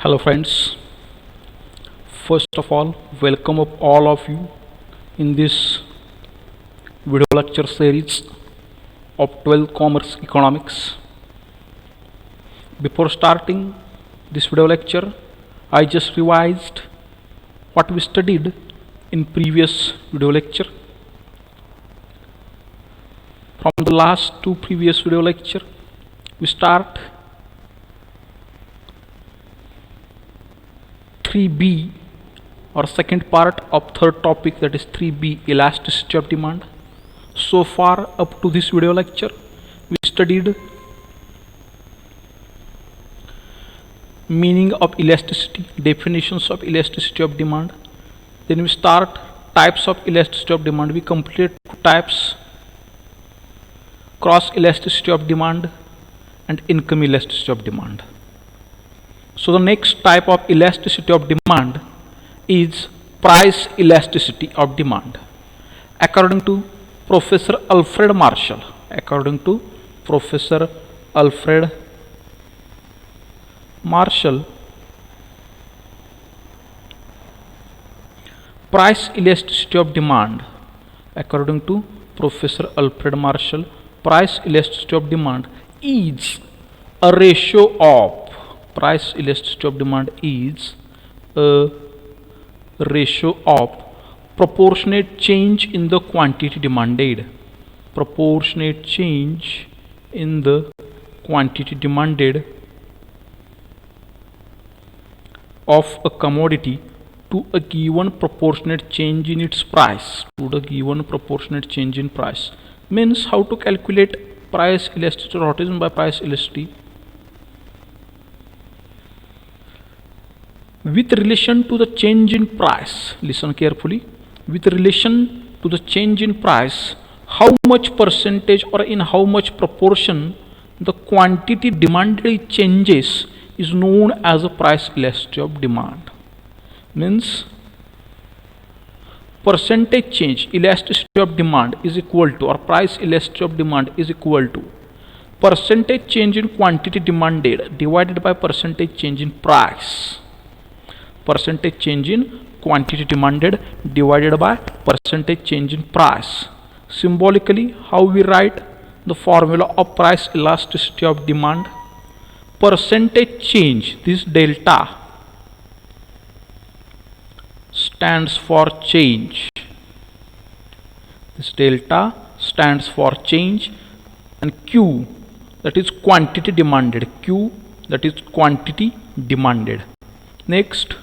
Hello friends, first of all welcome up all of you in this video lecture series of 12th Commerce Economics. Before starting this video lecture, I just revised what we studied in previous video lecture. From the last two previous video lecture, we start 3B or second part of third topic, that is 3B, elasticity of demand. So far up to this video lecture we studied meaning of elasticity, definitions of elasticity of demand. Then we start types of elasticity of demand. We completed two types: cross elasticity of demand and income elasticity of demand. So the next type of elasticity of demand is price elasticity of demand. According to Professor Alfred Marshall, price elasticity of demand, according to Professor Alfred Marshall, price elasticity of demand is a ratio of proportionate change in the quantity demanded of a commodity to a given proportionate change in its price. Means, how to calculate price elasticity, or what is meant by price elasticity? With relation to the change in price, listen carefully, with relation to the change in price, how much percentage or in how much proportion the quantity demanded changes is known as a price elasticity of demand. Means, percentage change, elasticity of demand is equal to, or price elasticity of demand is equal to, percentage change in quantity demanded divided by percentage change in price. Percentage change in quantity demanded divided by percentage change in price. Symbolically, how we write the formula of price elasticity of demand? Percentage change, this delta stands for change. And Q, that is quantity demanded. Next,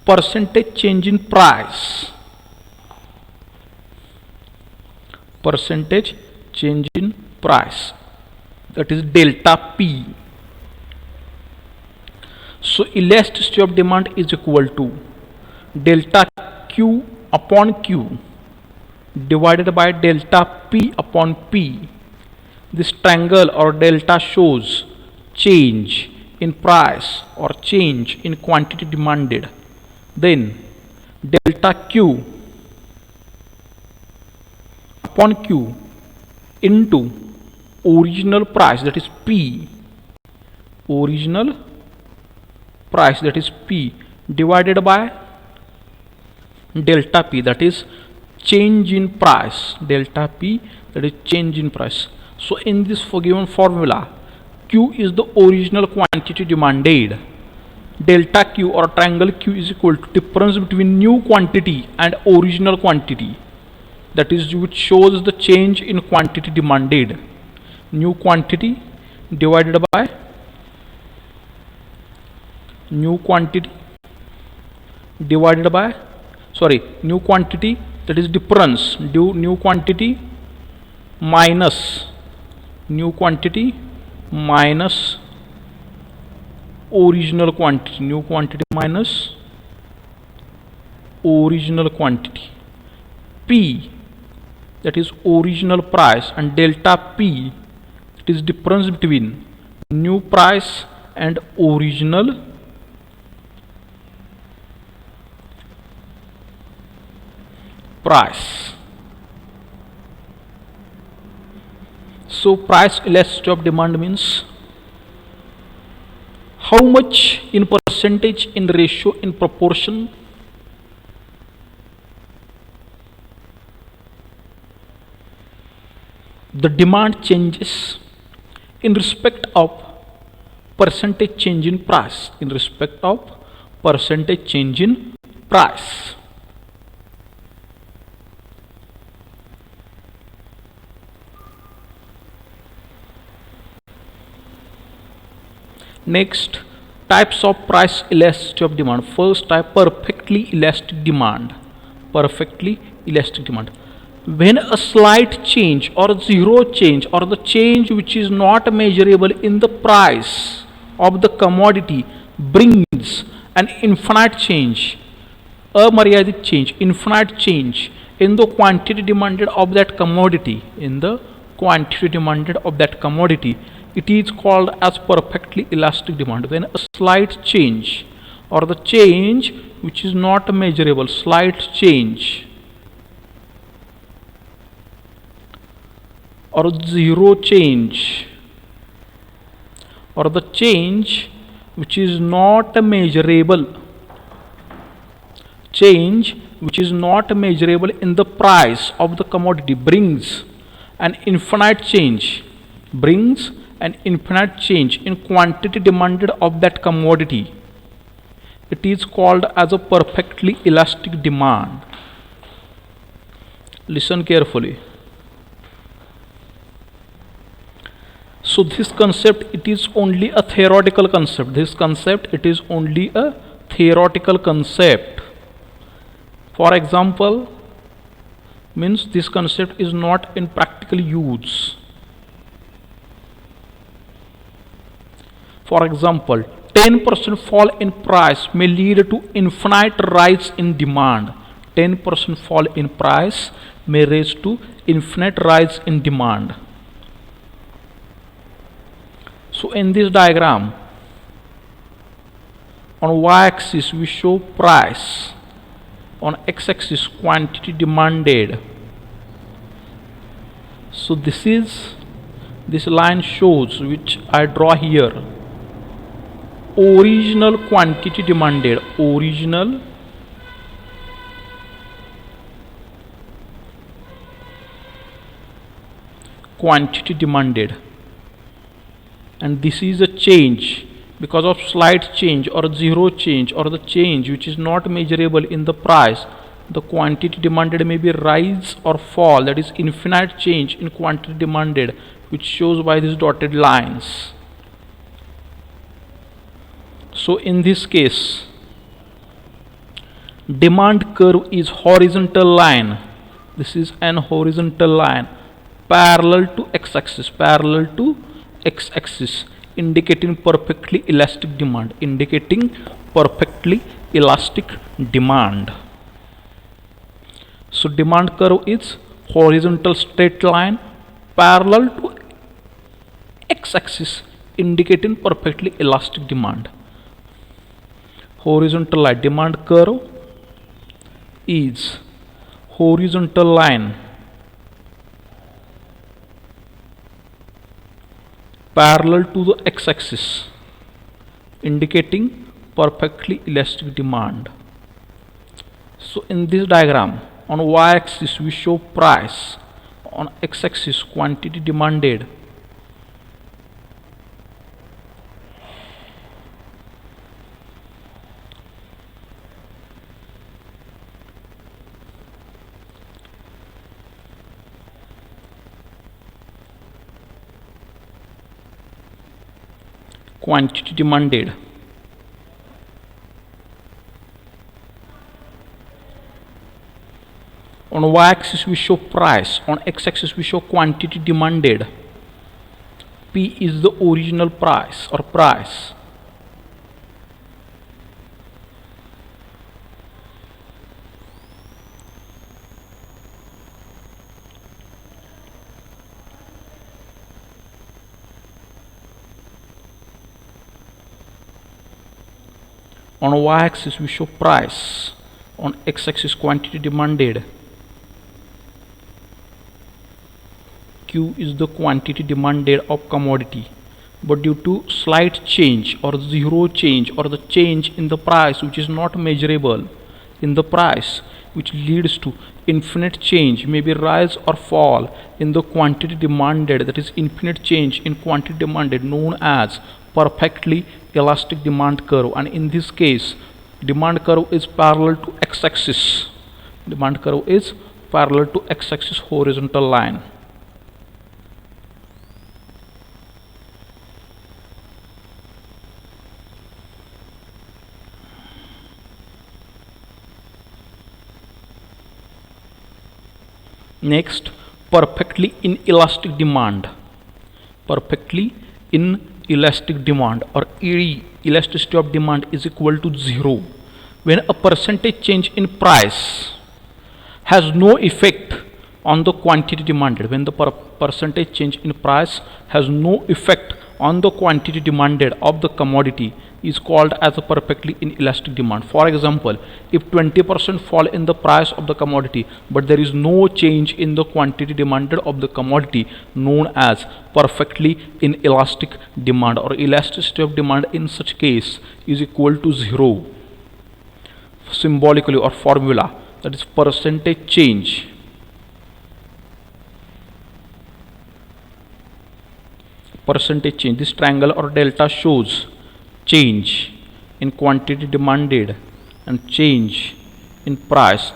percentage change in price. That is delta P. So elasticity of demand is equal to delta Q upon Q divided by delta P upon P. This triangle or delta shows change in price or change in quantity demanded. Then delta Q upon Q into original price, that is P, divided by delta P, that is change in price. So in this given formula, Q is the original quantity demanded. Delta Q or triangle Q is equal to difference between new quantity and original quantity, that is, which shows the change in quantity demanded. New quantity divided by new quantity, that is difference, new quantity minus original quantity, P, that is original price, and delta P, that is difference between new price and original price. So price elasticity of demand means how much in percentage, in ratio, in proportion. The demand changes in respect of percentage change in price, in respect of percentage change in price. Next, types of price elasticity of demand. First type, perfectly elastic demand. Perfectly elastic demand. When a slight change or zero change, or the change which is not measurable in the price of the commodity, brings an infinite change, amaryadik change, infinite change in the quantity demanded of that commodity, in the quantity demanded of that commodity, it is called as perfectly elastic demand. When a slight change, or the change which is not measurable, slight change or zero change, or the change which is not measurable, change which is not measurable in the price of the commodity, brings an infinite change, brings an infinite change in quantity demanded of that commodity, it is called as a perfectly elastic demand. Listen carefully. So this concept, it is only a theoretical concept. This concept, it is only a theoretical concept. For example, means this concept is not in practical use. For example, 10% fall in price may lead to infinite rise in demand. 10% fall in price may raise to infinite rise in demand. So in this diagram, on y-axis we show price, on x-axis quantity demanded. So this line shows, which I draw here, original quantity demanded, original quantity demanded, and this is a change because of slight change or zero change, or the change which is not measurable in the price. The quantity demanded may be rise or fall, that is infinite change in quantity demanded, which shows by these dotted lines. So in this case, demand curve is horizontal line. This is an horizontal line parallel to x-axis, parallel to x-axis, indicating perfectly elastic demand, indicating perfectly elastic demand. So demand curve is horizontal straight line parallel to x-axis, indicating perfectly elastic demand. Horizontal line, demand curve is horizontal line parallel to the x-axis, indicating perfectly elastic demand. So in this diagram, on y-axis we show price, on x-axis quantity demanded. Quantity demanded. On y-axis we show price, on x-axis we show quantity demanded. P is the original price or price. On y-axis we show price, on x-axis quantity demanded. Q is the quantity demanded of commodity. but due to slight change or zero change or the change in the price which is not measurable in the price, which leads to infinite change, maybe rise or fall in the quantity demanded, that is infinite change in quantity demanded, known as perfectly elastic demand curve. And in this case, demand curve is parallel to x-axis. Demand curve is parallel to x-axis horizontal line. Next, perfectly inelastic demand. Perfectly inelastic demand, or ED, elasticity of demand, is equal to 0 when a percentage change in price has no effect on the quantity demanded. When the percentage change in price has no effect on the quantity demanded of the commodity, is called as a perfectly inelastic demand. For example, if 20% fall in the price of the commodity but there is no change in the quantity demanded of the commodity, known as perfectly inelastic demand, or elasticity of demand in such case is equal to 0. Symbolically, or formula, that is percentage change this triangle or delta shows change in quantity demanded and change in price.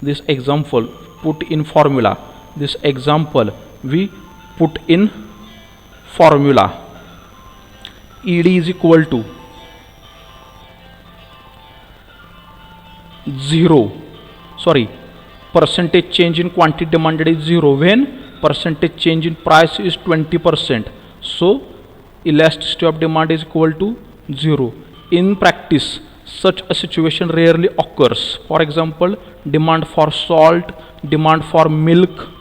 This example put in formula. This example we put in formula. ED is equal to 0. Percentage change in quantity demanded is 0 when percentage change in price is 20%. So elasticity of demand is equal to 0. In practice, such a situation rarely occurs. For example, demand for salt, demand for milk.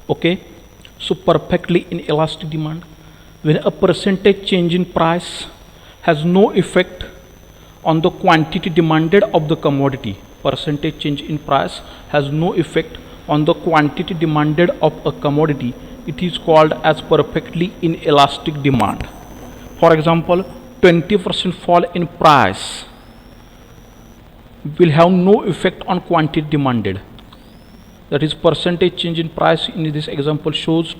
Okay, so perfectly inelastic demand, when a percentage change in price has no effect on the quantity demanded of the commodity. Percentage change in price has no effect on the quantity demanded of a commodity. It is called as perfectly inelastic demand. For example, 20% fall in price will have no effect on quantity demanded. That is, percentage change in price in this example shows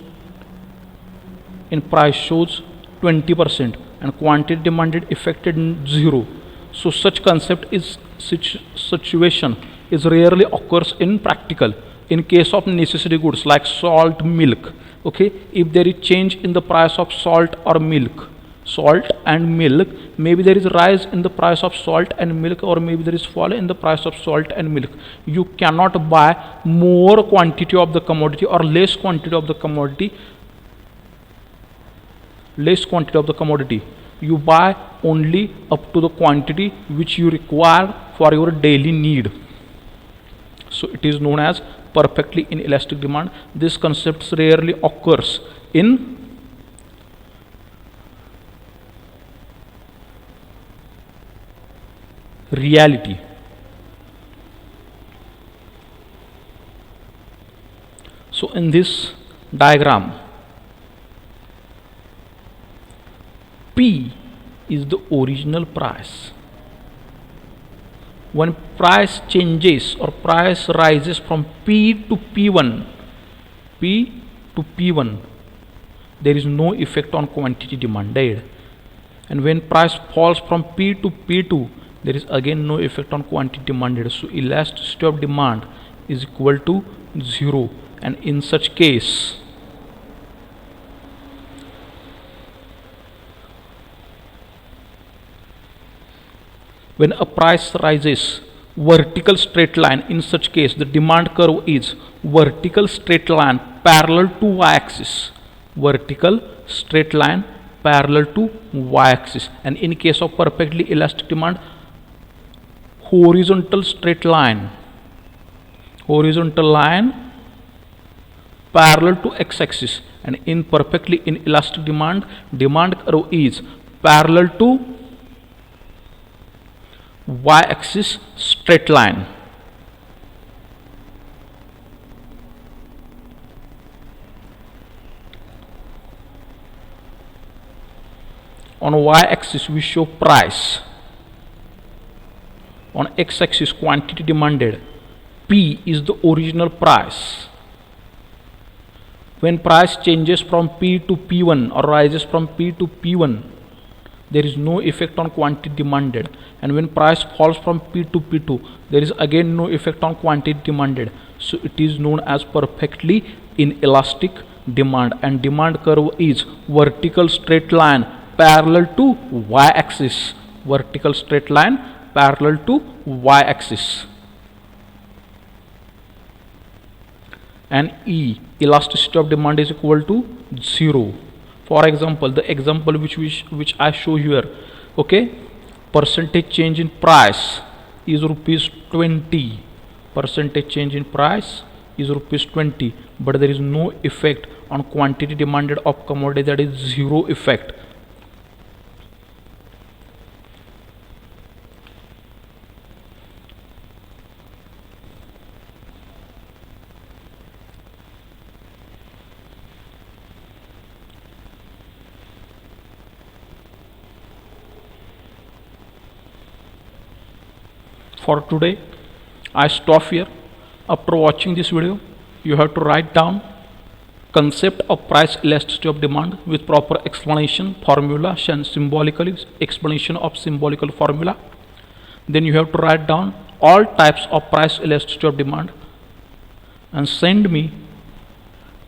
20% and quantity demanded affected 0. So such concept is situation is rarely occurs in practical. In case of necessary goods like salt, milk, okay, if there is change in the price of salt and milk, maybe there is rise in the price of salt and milk, or maybe there is fall in the price of salt and milk, you cannot buy more quantity of the commodity or less quantity of the commodity. You buy only up to the quantity which you require for your daily need. So it is known as perfectly inelastic demand. This concept rarely occurs in reality. So in this diagram, P is the original price. When price changes or price rises from P to P1, there is no effect on quantity demanded. And when price falls from P to P2, there is again no effect on quantity demanded. So elasticity of demand is equal to 0. And in such case, when a price rises vertical straight line. In such case, the demand curve is vertical straight line parallel to y-axis. Vertical straight line parallel to y-axis. And in case of perfectly elastic demand, horizontal straight line. Horizontal line parallel to x-axis. And in perfectly inelastic demand, demand curve is parallel to y-axis straight line. On y-axis we show price. On x-axis quantity demanded. P is the original price. When price changes from P to P1 or rises from P to P1, there is no effect on quantity demanded. And when price falls from P to P2, there is again no effect on quantity demanded. So it is known as perfectly inelastic demand, and demand curve is vertical straight line parallel to y-axis. Vertical straight line parallel to y-axis. And E, elasticity of demand, is equal to 0. For example, the example which I show here, okay, percentage change in price is rupees 20. Percentage change in price is rupees 20, but there is no effect on quantity demanded of commodity, that is 0 effect. For today, I stop here. After watching this video, you have to write down concept of price elasticity of demand with proper explanation, formula, and symbolically explanation of symbolical formula. Then you have to write down all types of price elasticity of demand and send me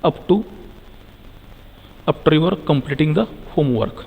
up to after you are completing the homework.